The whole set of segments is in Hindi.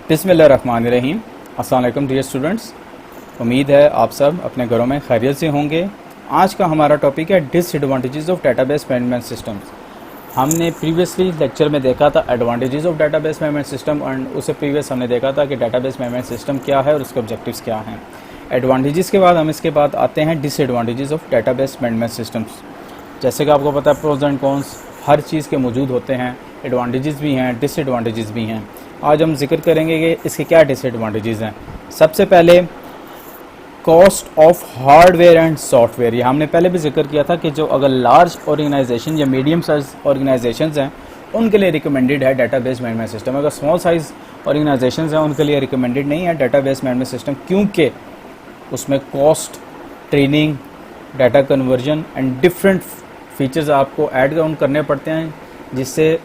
बिस्मिल्लाहिर्रहमानिर्रहीम। अस्सलाम वालेकुम डियर स्टूडेंट्स, उम्मीद है आप सब अपने घरों में खैरियत से होंगे। आज का हमारा टॉपिक है disadvantages of database management systems. हमने प्रीवियसली लेक्चर में देखा था advantages of database management system and उससे प्रीवियस हमने देखा था कि डेटाबेस मैनेजमेंट सिस्टम क्या है और उसके ऑब्जेक्टिव्स क्या हैं। एडवांटेजेस के बाद हम इसके बाद आते हैं disadvantages of database management systems. जैसे कि आपको पता है प्रोज एंड कॉन्स हर चीज़ के मौजूद होते हैं, एडवांटेजेस भी हैं, डिसएडवांटेजेस भी हैं। आज हम जिक्र करेंगे कि इसके क्या डिसएडवांटेजेस हैं। सबसे पहले cost of hardware and software. ये हमने पहले भी जिक्र किया था कि जो अगर लार्ज ऑर्गेनाइजेशन या मीडियम साइज ऑर्गेनाइजेशंस हैं उनके लिए रिकमेंडेड है डेटाबेस मैनेजमेंट सिस्टम। अगर स्मॉल साइज ऑर्गेनाइजेशंस हैं उनके लिए रिकमेंडेड नहीं है डेटाबेस मैनेजमेंट सिस्टम, क्योंकि उसमें cost, training, data conversion and different features आपको ऐड ऑन करने पड़ते हैं, जिससे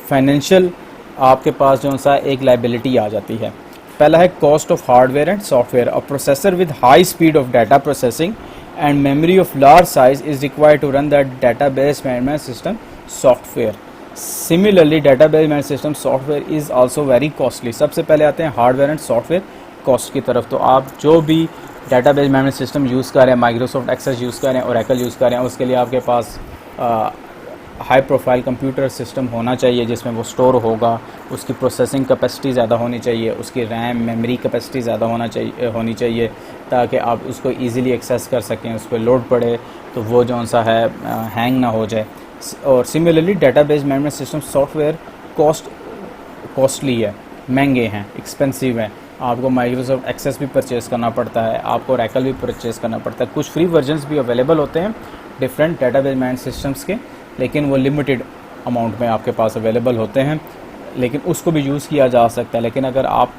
फाइनेंशियल आपके पास जो सा एक लाइबिलिटी आ जाती है। पहला है cost of hardware and software. A processor with high speed of data processing and memory of large size is required to run that database management system software. Similarly database management system software is also very costly. सबसे पहले आते हैं हार्डवेयर एंड सॉफ्टवेयर कॉस्ट की तरफ। तो आप जो भी डेटाबेस मैनेजमेंट सिस्टम यूज़ कर रहे हैं, माइक्रोसॉफ्ट एक्सेस यूज़ कर रहे हैं, ओरेकल यूज़ कर रहे हैं, उसके लिए आपके पास हाई प्रोफाइल कंप्यूटर सिस्टम होना चाहिए जिसमें वो स्टोर होगा, उसकी प्रोसेसिंग कैपेसिटी ज़्यादा होनी चाहिए, उसकी रैम मेमोरी कैपेसिटी ज़्यादा होनी चाहिए ताकि आप उसको इजीली एक्सेस कर सकें, उस पर लोड पड़े तो वो जो सा है हैंग ना हो जाए। और similarly database management system software costly है, महंगे हैं, एक्सपेंसिव हैं। आपको माइक्रोसॉफ्ट एक्सेस भी परचेज़ करना पड़ता है, आपको ओरेकल भी परचेज़ करना पड़ता है। कुछ फ्री वर्जन्स भी अवेलेबल होते हैं डिफरेंट डेटाबेस मैनेजमेंट सिस्टम्स के, लेकिन वो लिमिटेड अमाउंट में आपके पास अवेलेबल होते हैं, लेकिन उसको भी यूज़ किया जा सकता है। लेकिन अगर आप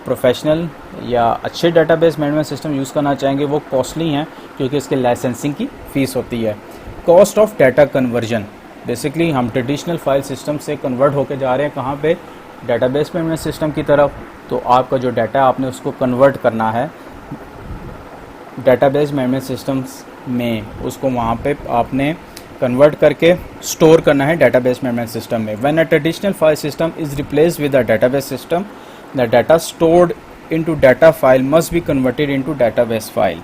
प्रोफेशनल या अच्छे डेटाबेस मैनेजमेंट सिस्टम यूज़ करना चाहेंगे वो कॉस्टली हैं, क्योंकि इसके लाइसेंसिंग की फ़ीस होती है। Cost of data conversion. Basically हम ट्रेडिशनल फाइल सिस्टम से कन्वर्ट होकर जा रहे हैं कहाँ पे, डेटाबेस मैनेजमेंट सिस्टम की तरफ। तो आपका जो डाटा आपने उसको कन्वर्ट करना है डेटाबेस मैनेजमेंट सिस्टम्स में, उसको वहाँ पे आपने कन्वर्ट करके स्टोर करना है डेटाबेस मैनेजमेंट सिस्टम में। When a traditional file system is replaced with a database system, the data stored into data file must be converted into database file.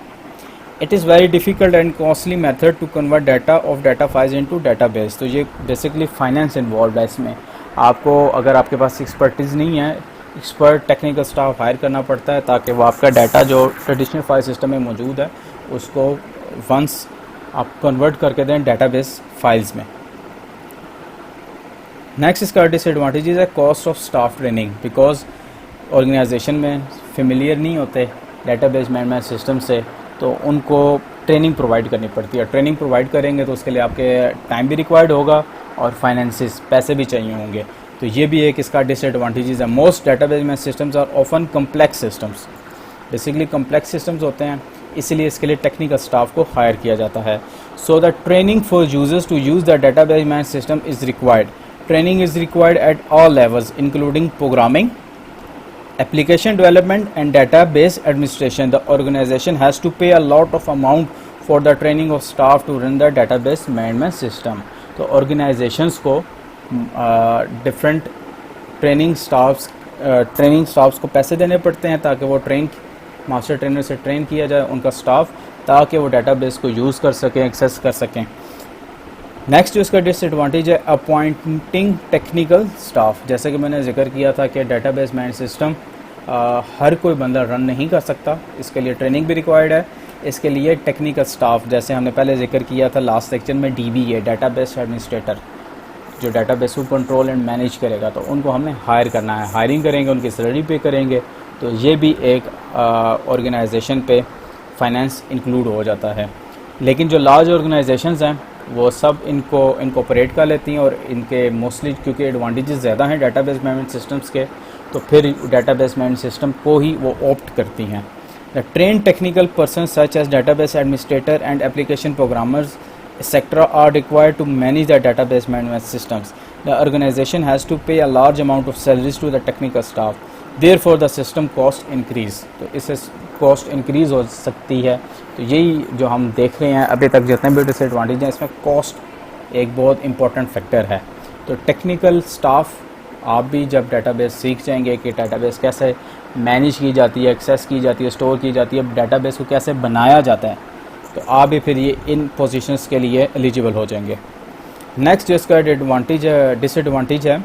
It is very difficult and costly method to convert data of data files into database. तो ये बेसिकली फाइनेंस इन्वॉल्व है इसमें। आपको अगर आपके पास एक्सपर्टीज़ नहीं है, एक्सपर्ट टेक्निकल स्टाफ हायर करना पड़ता है ताकि वो आपका डाटा जो ट्रेडिशनल फाइल सिस्टम में मौजूद है उसको वंस आप कन्वर्ट करके दें डेटाबेस फाइल्स में। नेक्स्ट इसका डिसएडवांटेजेस है cost of staff training. Because organisation में फेमिलियर नहीं होते डेटाबेस मैनेजमेंट सिस्टम से, तो उनको ट्रेनिंग प्रोवाइड करनी पड़ती है। ट्रेनिंग प्रोवाइड करेंगे तो उसके लिए आपके टाइम भी रिक्वायर्ड होगा और फाइनेंसिस, पैसे भी चाहिए होंगे। तो ये भी एक इसका डिसएडवांटेजेस है। Most database management systems are often complex systems. Basically complex systems होते हैं, इसलिए इसके लिए टेक्निकल स्टाफ को हायर किया जाता है। So the training for users to use the database management system is required. Training is required at all levels including programming, application development and database administration. The organization has to pay a lot of amount for the training of staff to run the database management system. तो organizations को different training staffs को पैसे देने पड़ते हैं ताकि वो मास्टर ट्रेनर से ट्रेन किया जाए उनका स्टाफ, ताकि वो डाटाबेस को यूज़ कर सकें, एक्सेस कर सकें। नेक्स्ट जो इसका डिसएडवांटेज है अपॉइंटिंग टेक्निकल स्टाफ। जैसे कि मैंने जिक्र किया था कि डेटाबेस मैनेजमेंट सिस्टम हर कोई बंदा रन नहीं कर सकता, इसके लिए ट्रेनिंग भी रिक्वायर्ड है। इसके लिए टेक्निकल स्टाफ, जैसे हमने पहले जिक्र किया था लास्ट सेक्शन में, DBA डेटाबेस एडमिनिस्ट्रेटर, जो डेटाबेस को कंट्रोल एंड मैनेज करेगा, तो उनको हमने हायर करना है। हायरिंग करेंगे, उनकी सैलरी पे करेंगे, तो ये भी एक ऑर्गेनाइजेशन पे फाइनेंस इंक्लूड हो जाता है। लेकिन जो लार्ज ऑर्गेनाइजेशंस हैं वो सब इनको इनकॉर्पोरेट कर लेती हैं, और इनके मोस्टली क्योंकि एडवांटेजेस ज़्यादा हैं डेटाबेस मैनेजमेंट सिस्टम्स के, तो फिर डेटाबेस मैनेजमेंट सिस्टम को ही वो ऑप्ट करती हैं। The train technical person such as database administrator and application programmers etc. are required to manage the database management systems. The organization has to pay a large amount of salaries to the technical staff. Therefore, the system cost increase. तो इससे cost increase हो सकती है। तो यही जो हम देख रहे हैं अभी तक जितने भी डिसएडवांटेज हैं, इसमें cost एक बहुत important factor है। तो टेक्निकल स्टाफ आप भी जब डेटाबेस सीख जाएंगे कि डेटाबेस कैसे मैनेज की जाती है, एक्सेस की जाती है, स्टोर की जाती है, डेटाबेस को कैसे बनाया जाता है, तो आप भी फिर ये इन पोजीशंस के लिए एलिजिबल हो जाएंगे। नेक्स्ट जो इसका डिसएडवांटेज है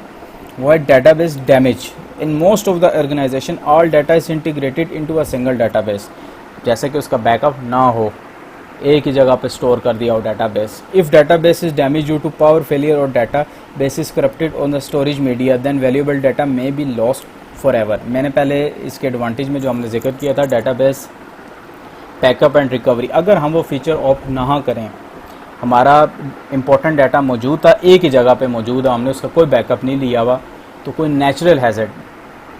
वो है database damage. In most of the organisation all data is integrated into a single database, जैसे कि उसका बैकअप ना हो, एक ही जगह पे स्टोर कर दिया हो database. If database is damage due to power failure और database is corrupted on the storage media then valuable data may be lost forever. मैंने पहले इसके एडवांटेज में जो हमने जिक्र किया था डेटाबेस बैकअप एंड रिकवरी, अगर हम वो फीचर ऑफ ना करें, हमारा इंपॉर्टेंट डाटा मौजूद था, एक ही जगह पे मौजूद है, हमने उसका कोई बैकअप नहीं लिया हुआ, तो कोई नेचुरल हैज़र्ड,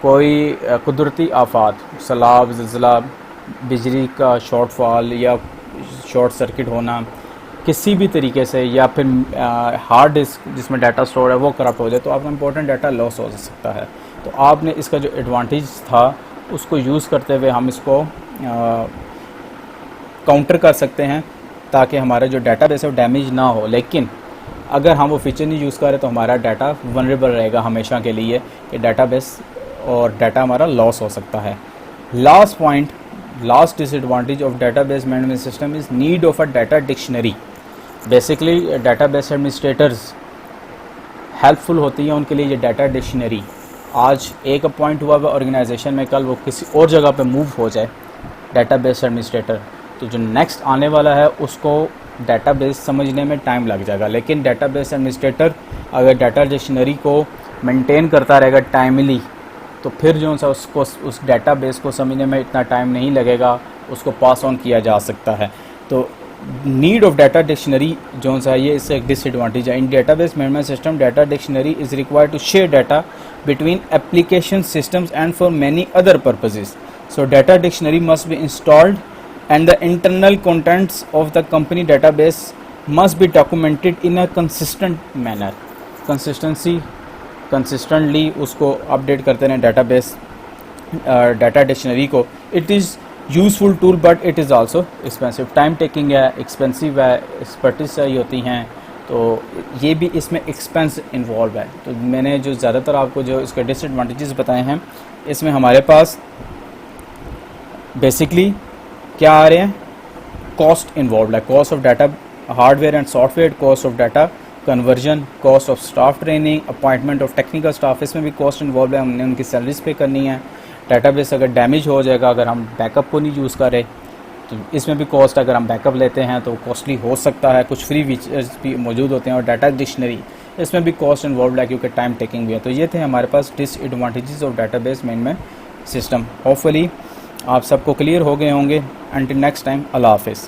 कोई कुदरती आफात, सैलाब, ज़िलज़ला, बिजली का शॉर्टफॉल या शॉर्ट सर्किट होना किसी भी तरीके से, या फिर हार्ड डिस्क जिसमें डाटा स्टोर है वो करप्ट हो जाए, तो आपका इंपॉर्टेंट डाटा लॉस हो सकता है। तो आपने इसका जो एडवांटेज था उसको यूज़ करते हुए हम इसको काउंटर कर सकते हैं ताकि हमारा जो डेटाबेस है वो डैमेज ना हो। लेकिन अगर हम वो फीचर नहीं यूज़ करें तो हमारा डाटा वनरेबल रहेगा हमेशा के लिए कि डेटाबेस और डाटा हमारा लॉस हो सकता है। Last point, last disadvantage of database management system is need of a data dictionary. Basically database administrators helpful होती है उनके लिए ये डाटा डिक्शनरी। आज एक अपॉइंट हुआ ऑर्गेनाइजेशन में, कल वो किसी और जगह पे मूव हो जाए डेटाबेस एडमिनिस्ट्रेटर, तो जो नेक्स्ट आने वाला है उसको डेटाबेस समझने में टाइम लग जाएगा। लेकिन डेटाबेस एडमिनिस्ट्रेटर अगर डाटा डिक्शनरी को मेंटेन करता रहेगा टाइमली, तो फिर जो सा उसको उस डेटाबेस को समझने में इतना टाइम नहीं लगेगा, उसको पास ऑन किया जा सकता है। तो नीड ऑफ डाटा डिक्शनरी जो सा ये इससे एक डिसएडवांटेज है। In database management system data dictionary is required to share data between application systems and for many other purposes. So data dictionary must be installed and the internal contents of the company database must be documented in a consistent manner। consistently उसको अपडेट करते रहें डेटाबेस डाटा डिक्शनरी को। It is useful tool but it is also expensive, time taking है, एक्सपेंसिव है, एक्सपर्टीज चाहिए होती हैं, तो ये भी इसमें एक्सपेंस इन्वॉल्व है। तो मैंने जो ज़्यादातर आपको जो इसके डिसएडवांटेजेस बताए हैं, इसमें हमारे पास बेसिकली क्या आ रहे हैं, कॉस्ट इन्वॉल्व है, cost of data hardware and software, cost of data conversion, cost of staff training, appointment of technical staff, इसमें भी कॉस्ट इन्वॉल्व है, हमने उनकी सैलरीज पे करनी है। डाटाबेस अगर डैमेज हो जाएगा, अगर हम बैकअप को नहीं यूज़ करें, तो इसमें भी कॉस्ट, अगर हम बैकअप लेते हैं तो कॉस्टली हो सकता है, कुछ फ्री फीचर्स भी मौजूद होते हैं। और डाटा डिक्शनरी, इसमें भी कॉस्ट इन्वॉल्व है क्योंकि टाइम टेकिंग भी है। तो ये थे हमारे पास disadvantages of database management system. Hopefully आप सबको क्लियर हो गए होंगे। Until next time, Allah Hafiz।